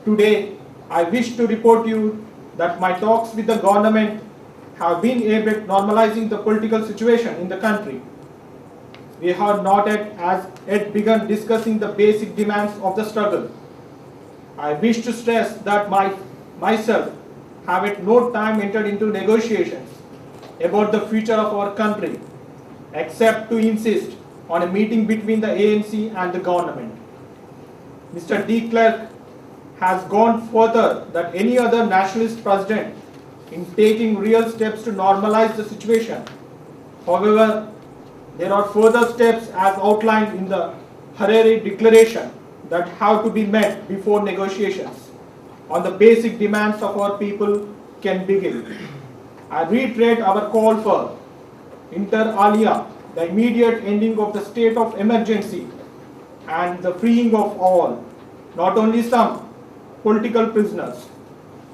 Today, I wish to report you that my talks with the government have been aimed at normalizing the political situation in the country. We have not yet begun discussing the basic demands of the struggle. I wish to stress that myself have at no time entered into negotiations about the future of our country, except to insist on a meeting between the ANC and the government. Mr. De Klerk has gone further than any other nationalist president in taking real steps to normalize the situation. However, there are further steps as outlined in the Harare Declaration that have to be met before negotiations on the basic demands of our people can begin. I reiterate our call for, inter alia, the immediate ending of the state of emergency and the freeing of all, not only some, political prisoners.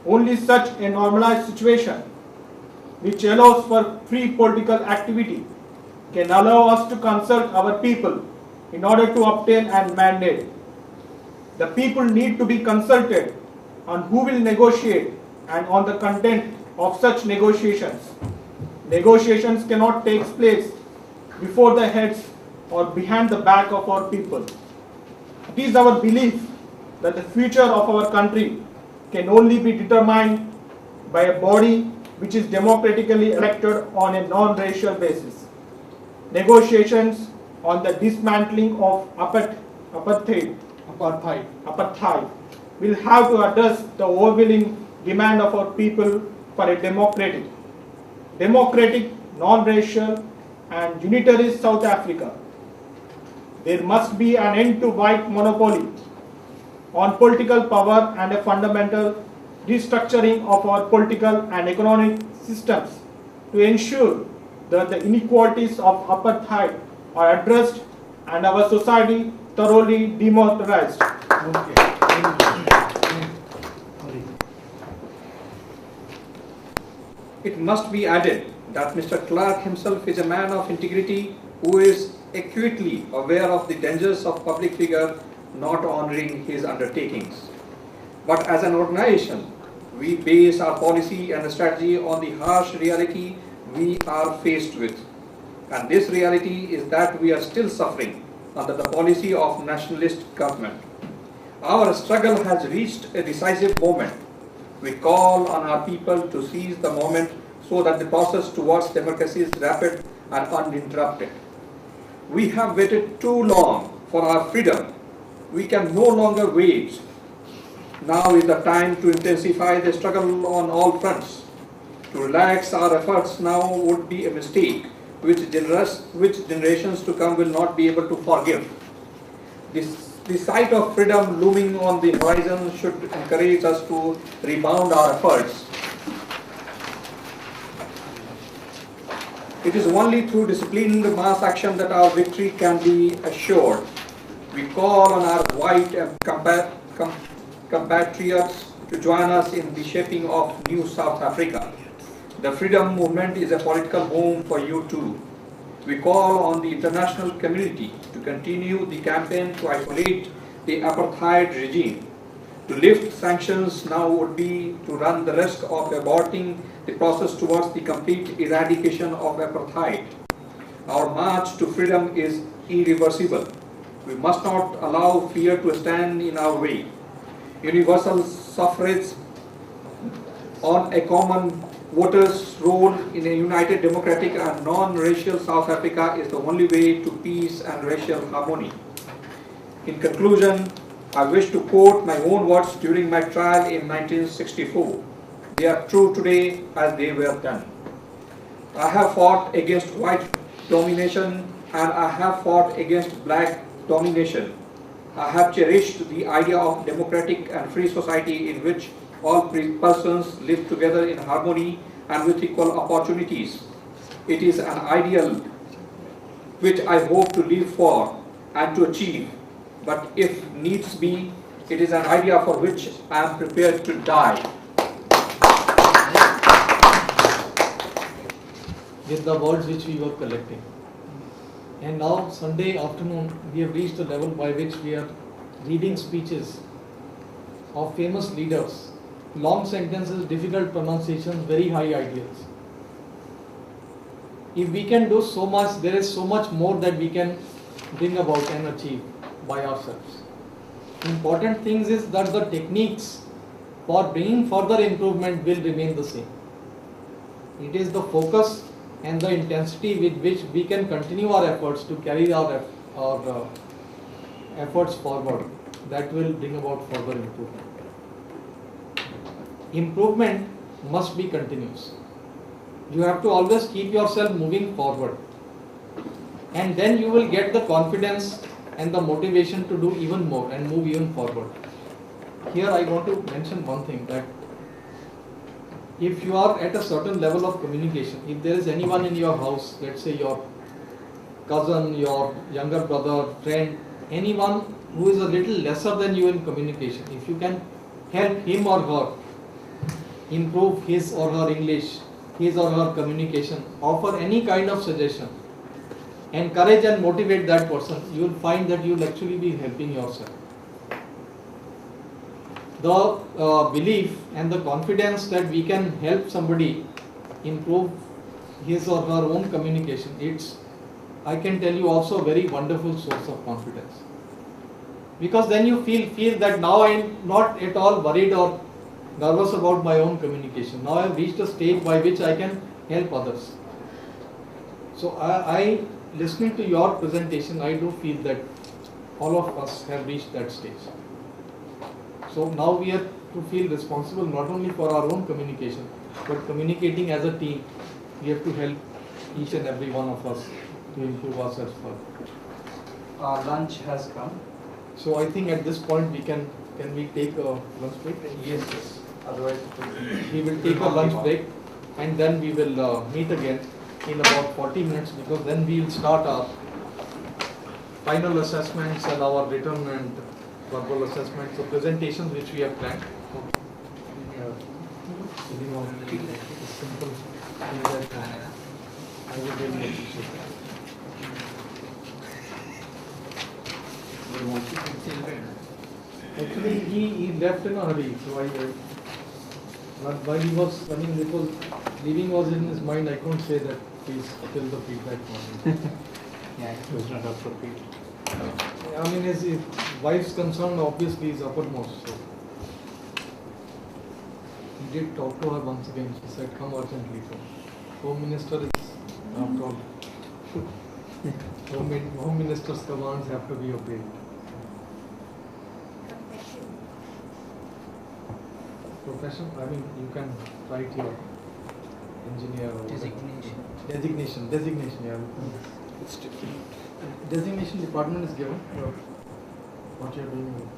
Only such a normalized situation, which allows for free political activity, can allow us to consult our people in order to obtain a mandate. The people need to be consulted on who will negotiate and on the content of such negotiations. Negotiations cannot take place before the heads or behind the back of our people. It is our belief that the future of our country can only be determined by a body which is democratically elected on a non-racial basis. Negotiations on the dismantling of apartheid will have to address the overwhelming demand of our people for a democratic, non-racial and unitarist South Africa. There must be an end to white monopoly on political power and a fundamental restructuring of our political and economic systems to ensure that the inequalities of apartheid are addressed and our society thoroughly demilitarized. It must be added that Mr. Clark himself is a man of integrity who is acutely aware of the dangers of public figure not honoring his undertakings. But as an organization, we base our policy and strategy on the harsh reality we are faced with. And this reality is that we are still suffering under the policy of nationalist government. Our struggle has reached a decisive moment. We call on our people to seize the moment so that the process towards democracy is rapid and uninterrupted. We have waited too long for our freedom. We can no longer wait. Now is the time to intensify the struggle on all fronts. To relax our efforts now would be a mistake which generations to come will not be able to forgive. The sight of freedom looming on the horizon should encourage us to rebound our efforts. It is only through disciplined mass action that our victory can be assured. We call on our white and compatriots to join us in the shaping of new South Africa. The freedom movement is a political home for you too. We call on the international community to continue the campaign to isolate the apartheid regime. To lift sanctions now would be to run the risk of aborting the process towards the complete eradication of apartheid. Our march to freedom is irreversible. We must not allow fear to stand in our way. Universal suffrage on a common voters' role in a united democratic and non-racial South Africa is the only way to peace and racial harmony. In conclusion, I wish to quote my own words during my trial in 1964. They are true today as they were then. I have fought against white domination and I have fought against black domination. I have cherished the idea of democratic and free society in which all persons live together in harmony and with equal opportunities. It is an ideal which I hope to live for and to achieve. But if needs be, it is an idea for which I am prepared to die. With the words which we were collecting. And now Sunday afternoon we have reached the level by which we are reading speeches of famous leaders. Long sentences, difficult pronunciations, very high ideals. If we can do so much, there is so much more that we can bring about and achieve by ourselves. Important things is that the techniques for bringing further improvement will remain the same. It is the focus and the intensity with which we can continue our efforts to carry our efforts forward that will bring about further improvement. Improvement must be continuous. You have to always keep yourself moving forward, and then you will get the confidence and the motivation to do even more and move even forward. Here I want to mention one thing, that if you are at a certain level of communication, if there is anyone in your house, let's say your cousin, your younger brother, friend, anyone who is a little lesser than you in communication, if you can help him or her improve his or her English, his or her communication, offer any kind of suggestion, encourage and motivate that person, you will find that you will actually be helping yourself. The belief and the confidence that we can help somebody improve his or her own communication, it's, I can tell you, also a very wonderful source of confidence. Because then you feel that now I am not at all worried or nervous about my own communication. Now I have reached a stage by which I can help others. So I listening to your presentation, I do feel that all of us have reached that stage. So now we have to feel responsible not only for our own communication, but communicating as a team. We have to help each and every one of us to improve ourselves further. Our lunch has come. So I think at this point can we take a lunch break? Yes, yes. Otherwise, We will take a lunch break, and then we will meet again in about 40 minutes, because then we will start our final assessments and our written and verbal assessments, so presentations which we have planned. Simple thing that I would really appreciate that. Actually, he left in a hurry, so but while he was coming, because leaving was in his mind, I couldn't say that please fill the feedback for me. yeah, it was not appropriate. I mean, his wife's concern obviously is uppermost. So he did talk to her once again. She said, "Come urgently." So Home Minister is, after all, Home Minister's commands have to be obeyed. Profession, I mean, you can write your engineer or Designation. Designation, yeah. It's different. Designation department is given. What you are doing in the profession.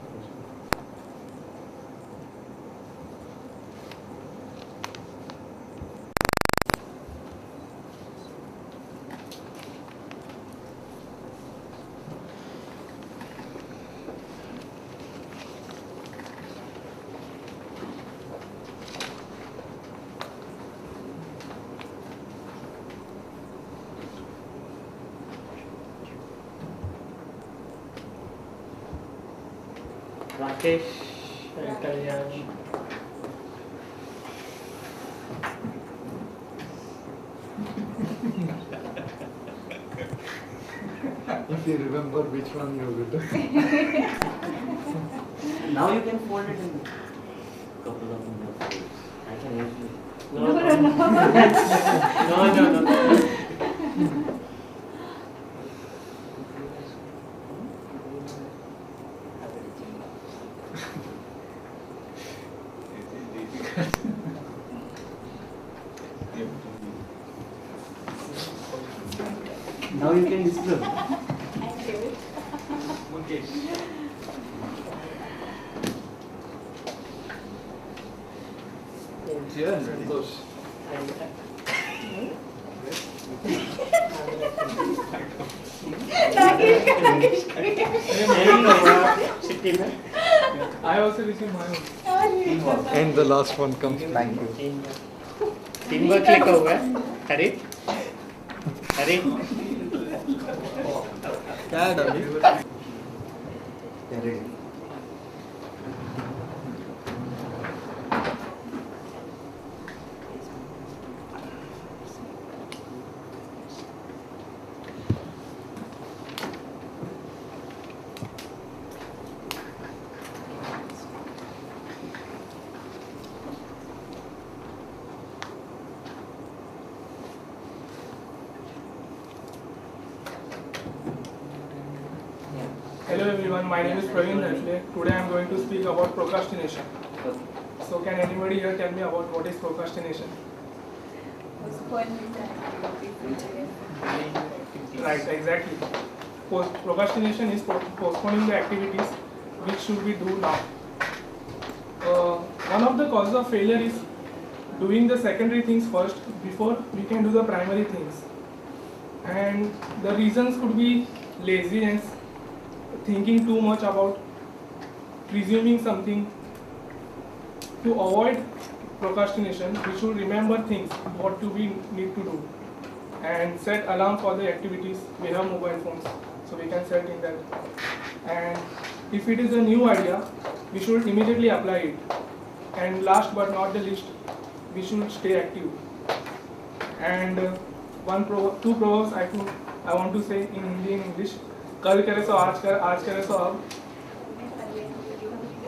Rakesh and Kalyan. If you remember which one you written. Now you can fold it in couple of more folds. I can actually. No. Now you can disclose. I also received my own. And the last one comes. Thank you. Teamwork लिखा हुआ है. अरे क्या है अभी? everyone, my name is Praveen Dasle. Today I am going to speak about procrastination. So can anybody here tell me about what is procrastination? Right, exactly. Procrastination is postponing the activities which should we do now. One of the causes of failure is doing the secondary things first before we can do the primary things. And the reasons could be laziness, thinking too much about presuming something. To avoid procrastination, we should remember things, what do we need to do, and set alarm for the activities. We have mobile phones, so we can set in that. And if it is a new idea, we should immediately apply it. And last but not the least, we should stay active. And two proverbs I want to say in Hindi and English. कल करे सो आज कर, आज करे सो अब.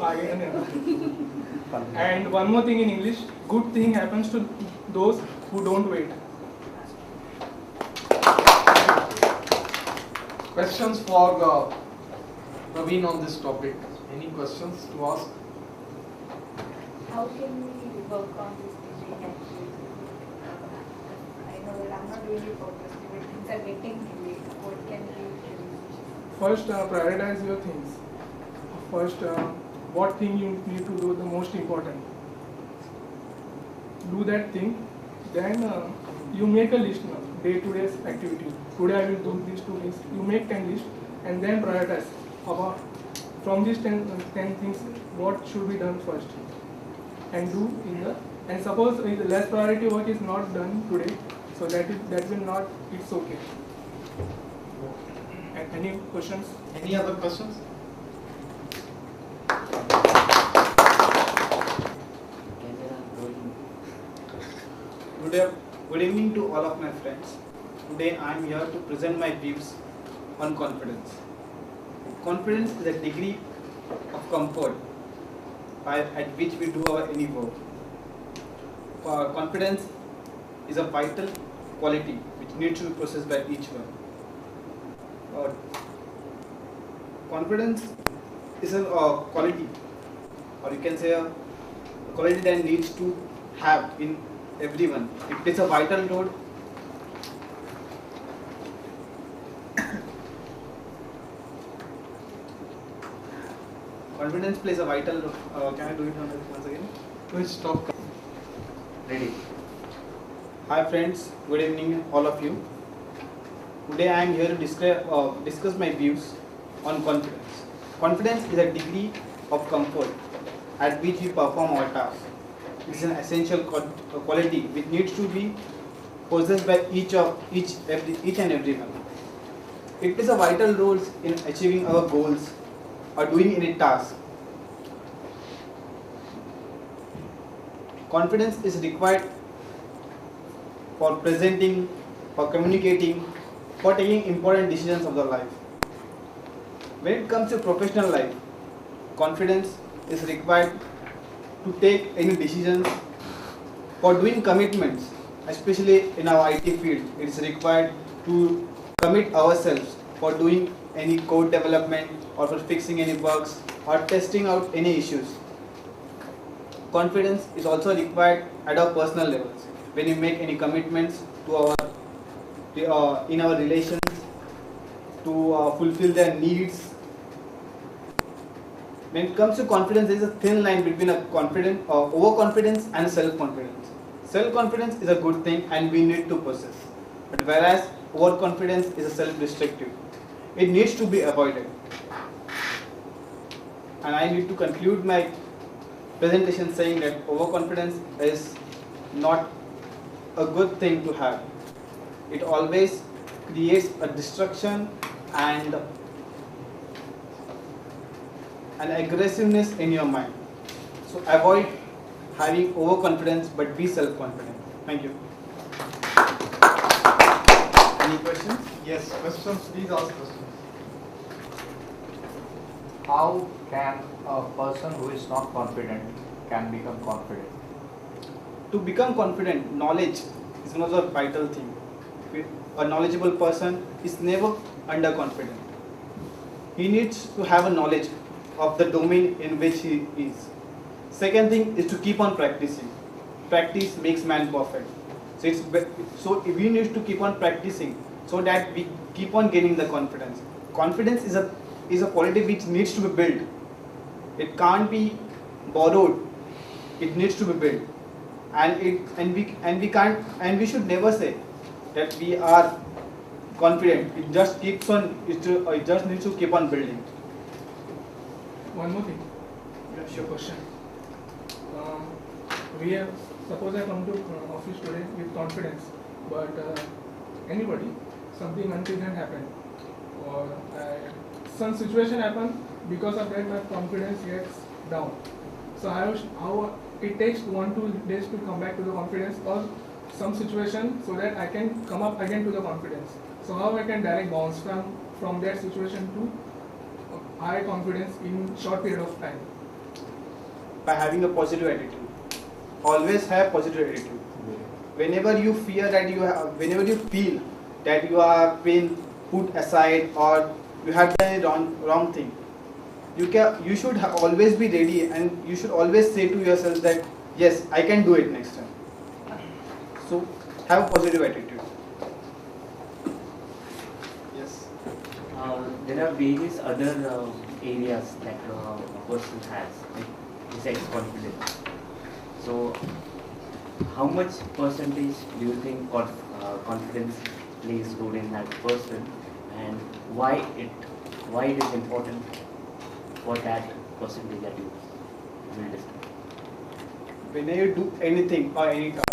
आगे का नहीं. And one more thing in English, good thing happens to those who don't wait. Questions for Praveen on this topic? Any questions to ask? How can we work on this delayed activity? I know that I'm not doing it purposely, but things are getting delayed. What can we do? First, prioritize your things. First, what thing you need to do the most important. Do that thing. Then you make a list now, day-to-day activity. Today I will do these 2 things. You make 10 lists and then prioritize. About from these 10 things, what should be done first, and do in the. And suppose less priority work is not done today, so that will not. It's okay. And any questions? Any other questions? Good evening to all of my friends. Today I am here to present my views on confidence. Confidence is a degree of comfort at which we do our any work. Confidence is a vital quality which needs to be possessed by each one. Confidence is a quality, or you can say a quality that needs to have in everyone. It plays a vital role. Confidence plays a vital role. Can I do it once again? Please stop. Ready. Hi friends, good evening all of you. Today I am here to discuss my views on confidence. Confidence is a degree of comfort at which we perform our tasks. It is an essential quality which needs to be possessed by each and everyone. It plays a vital role in achieving our goals or doing any task. Confidence is required for presenting, for communicating, for taking important decisions of the life. When it comes to professional life, confidence is required to take any decisions, for doing commitments, especially in our IT field. It is required to commit ourselves for doing any code development or for fixing any bugs or testing out any issues. Confidence is also required at our personal levels when we make any commitments to our in our relations, to fulfill their needs. When it comes to confidence, there is a thin line between overconfidence and self-confidence. Self-confidence is a good thing and we need to possess. But whereas overconfidence is a self-destructive, it needs to be avoided. And I need to conclude my presentation saying that overconfidence is not a good thing to have. It always creates a destruction and an aggressiveness in your mind. So avoid having overconfidence but be self-confident. Thank you. Any questions? Yes, questions, please ask questions. How can a person who is not confident can become confident? To become confident, knowledge is another vital thing. A knowledgeable person is never underconfident. he needs to have a knowledge of the domain in which he is. Second thing is to keep on practicing. Practice makes man perfect. So we need to keep on practicing so that we keep on gaining the confidence. Confidence is a quality which needs to be built. It can't be borrowed. It needs to be built. And we should never say that we are confident. It just needs to keep on building. One more thing. Yeah, Your question. We have, suppose I come to office today with confidence, but anybody, something unpleasant happened, or some situation happened, because of that my confidence gets down. So how it takes 1-2 days to come back to the confidence, or some situation so that I can come up again to the confidence. So how I can direct bounce from that situation to high confidence in short period of time? By having a positive attitude. Always have positive attitude. Whenever you feel that you are being put aside or you have done a wrong thing, you should always be ready, and you should always say to yourself that yes, I can do it next time. So have a positive attitude. Yes. There are various other areas that a person has, like besides confidence. So, how much percentage do you think confidence plays role in that person, and why it is important for that percentage that you will discuss? Whenever you do anything or any task,